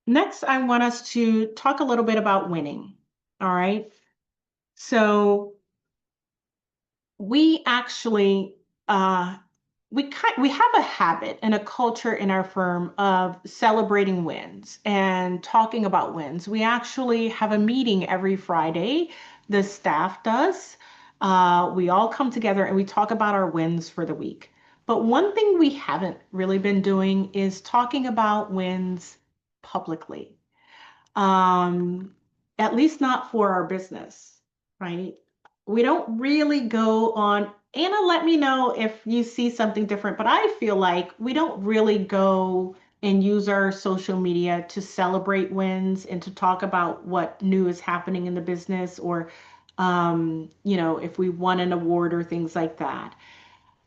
Next, I want us to talk a little bit about winning. All right. So we actually we have a habit and a culture in our firm of celebrating wins and talking about wins. We actually have a meeting every Friday. The staff does. We all come together and we talk about our wins for the week. But one thing we haven't really been doing is talking about wins publicly, um, at least not for our business, right? We don't really go on, Anna, let me know if you see something different, but I feel like we don't really go and use our social media to celebrate wins and to talk about what new is happening in the business or, if we won an award or things like that.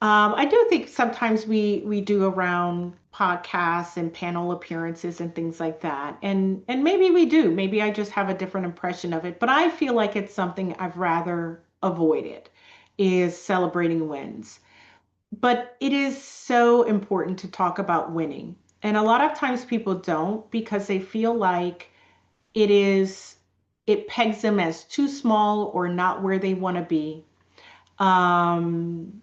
I do think sometimes we do around podcasts and panel appearances and things like that. And maybe we do. Maybe I just have a different impression of it. But I feel like it's something I've rather avoided is celebrating wins. But it is so important to talk about winning. And a lot of times people don't because they feel like it pegs them as too small or not where they want to be. Um,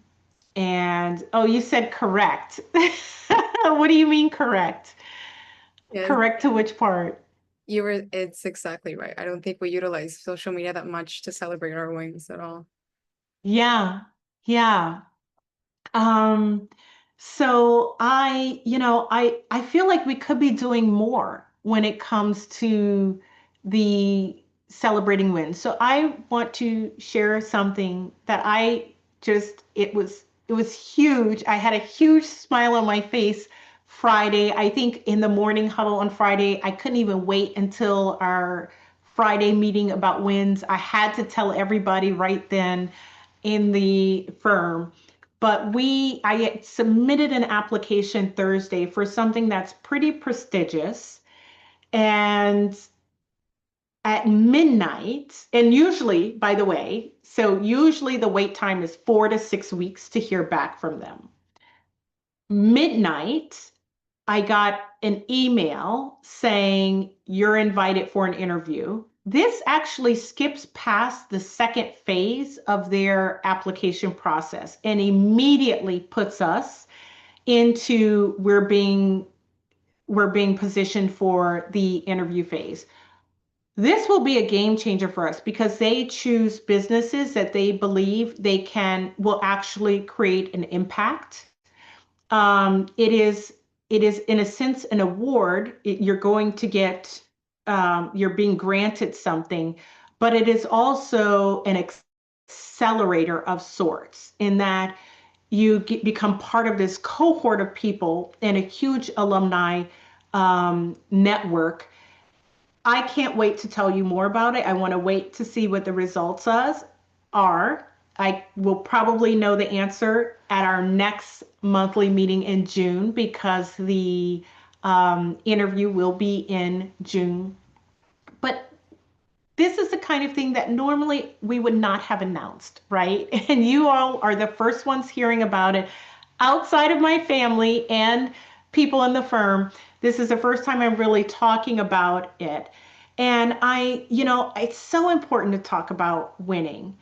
and oh, you said correct. What do you mean correct? Yes, Correct to which part? it's exactly right. I don't think we utilize social media that much to celebrate our wins at all. Yeah. Yeah. Um, so I feel like we could be doing more when it comes to the celebrating wins. So I want to share something that I just it was huge. I had a huge smile on my face Friday. I think in the morning huddle on Friday, I couldn't even wait until our Friday meeting about wins. I had to tell everybody right then in the firm. But I had submitted an application Thursday for something that's pretty prestigious. And at midnight, and usually, by the way, so usually the wait time is 4 to 6 weeks to hear back from them. Midnight, I got an email saying you're invited for an interview. This actually skips past the second phase of their application process and immediately puts us into we're being positioned for the interview phase. This will be a game changer for us because they choose businesses that they believe they can will actually create an impact. It is in a sense an award. You're going to get you're being granted something, but it is also an accelerator of sorts in that become part of this cohort of people and a huge alumni network. I can't wait to tell you more about it. I want to wait to see what the results are. I will probably know the answer at our next monthly meeting in June because the interview will be in June. But this is the kind of thing that normally we would not have announced, right? And you all are the first ones hearing about it outside of my family and people in the firm. This is the first time I'm really talking about it. And it's so important to talk about winning,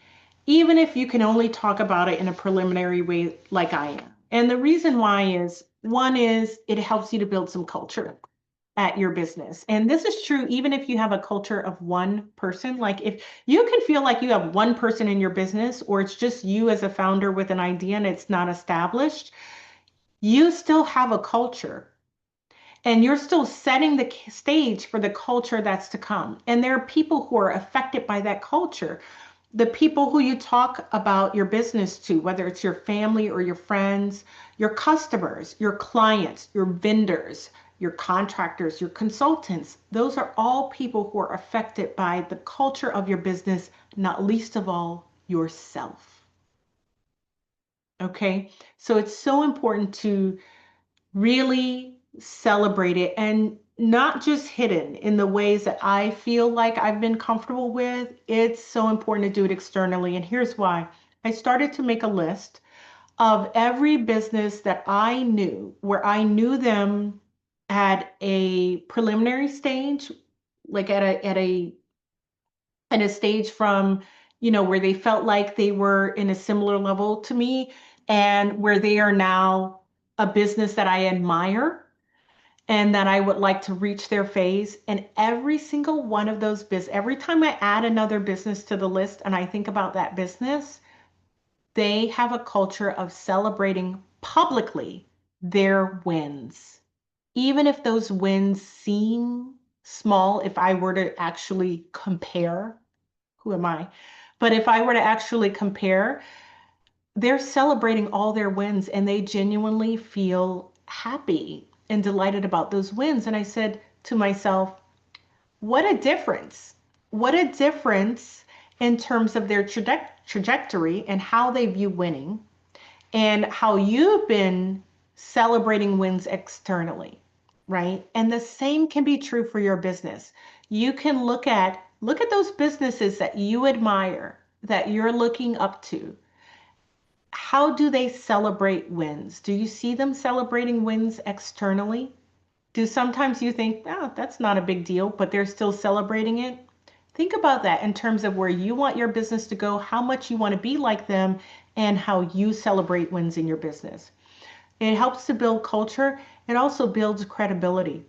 even if you can only talk about it in a preliminary way like I am. And the reason why is one is it helps you to build some culture at your business. And this is true even if you have a culture of one person. Like if you can feel like you have one person in your business, or it's just you as a founder with an idea and it's not established, you still have a culture and you're still setting the stage for the culture that's to come. And there are people who are affected by that culture. The people who you talk about your business to, whether it's your family or your friends, your customers, your clients, your vendors, your contractors, your consultants, those are all people who are affected by the culture of your business, not least of all yourself. Okay, so it's so important to really celebrate it and not just hidden in the ways that I feel like I've been comfortable with. It's so important to do it externally. And here's why. I started to make a list of every business that I knew, where I knew them at a preliminary stage, like at a stage from, where they felt like they were in a similar level to me and where they are now a business that I admire and that I would like to reach their phase. And every single one of those every time I add another business to the list and I think about that business, they have a culture of celebrating publicly their wins. Even if those wins seem small, if I were to actually compare, who am I? But if I were to actually compare, they're celebrating all their wins and they genuinely feel happy and delighted about those wins. And I said to myself, what a difference. What a difference in terms of their trajectory and how they view winning and how you've been celebrating wins externally, right? And the same can be true for your business. You can look at those businesses that you admire, that you're looking up to. How do they celebrate wins? Do you see them celebrating wins externally? Do sometimes you think, oh, that's not a big deal, but they're still celebrating it? Think about that in terms of where you want your business to go, how much you want to be like them, and how you celebrate wins in your business. It helps to build culture. It also builds credibility.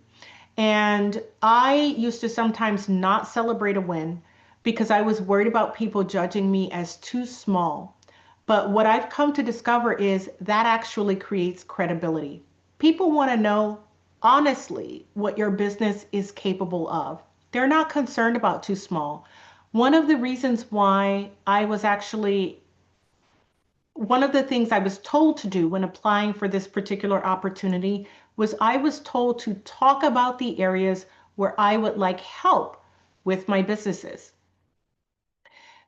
And I used to sometimes not celebrate a win because I was worried about people judging me as too small. But what I've come to discover is that actually creates credibility. People want to know honestly what your business is capable of. They're not concerned about too small. One of the reasons why I was actually one of the things I was told to do when applying for this particular opportunity was I was told to talk about the areas where I would like help with my businesses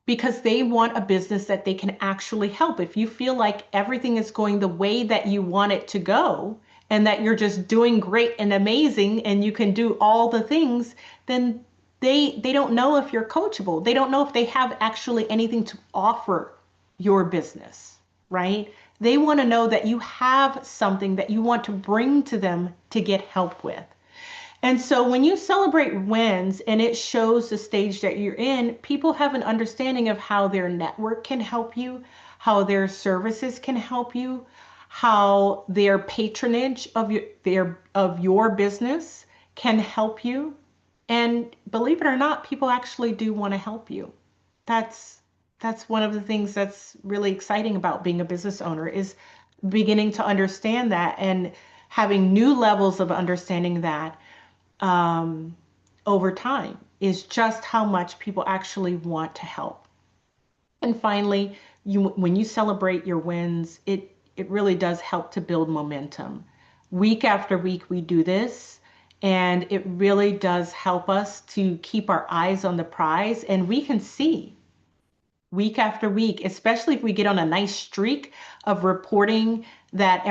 because they want a business that they can actually help. If you feel like everything is going the way that you want it to go and that you're just doing great and amazing and you can do all the things, then they don't know if you're coachable. They don't know if they have actually anything to offer your business, right? They want to know that you have something that you want to bring to them to get help with. And so when you celebrate wins and it shows the stage that you're in, people have an understanding of how their network can help you, how their services can help you, how their patronage of your business can help you. And believe it or not, people actually do want to help you. That's that's one of the things that's really exciting about being a business owner is beginning to understand that and having new levels of understanding that um, over time is just how much people actually want to help. And finally, when you celebrate your wins, it really does help to build momentum. Week after week, we do this, and it really does help us to keep our eyes on the prize, and we can see week after week, especially if we get on a nice streak of reporting that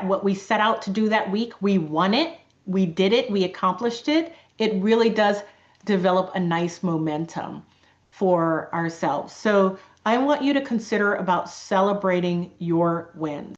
what we set out to do that week, we won it, we did it, we accomplished it. It really does develop a nice momentum for ourselves. So I want you to consider about celebrating your wins.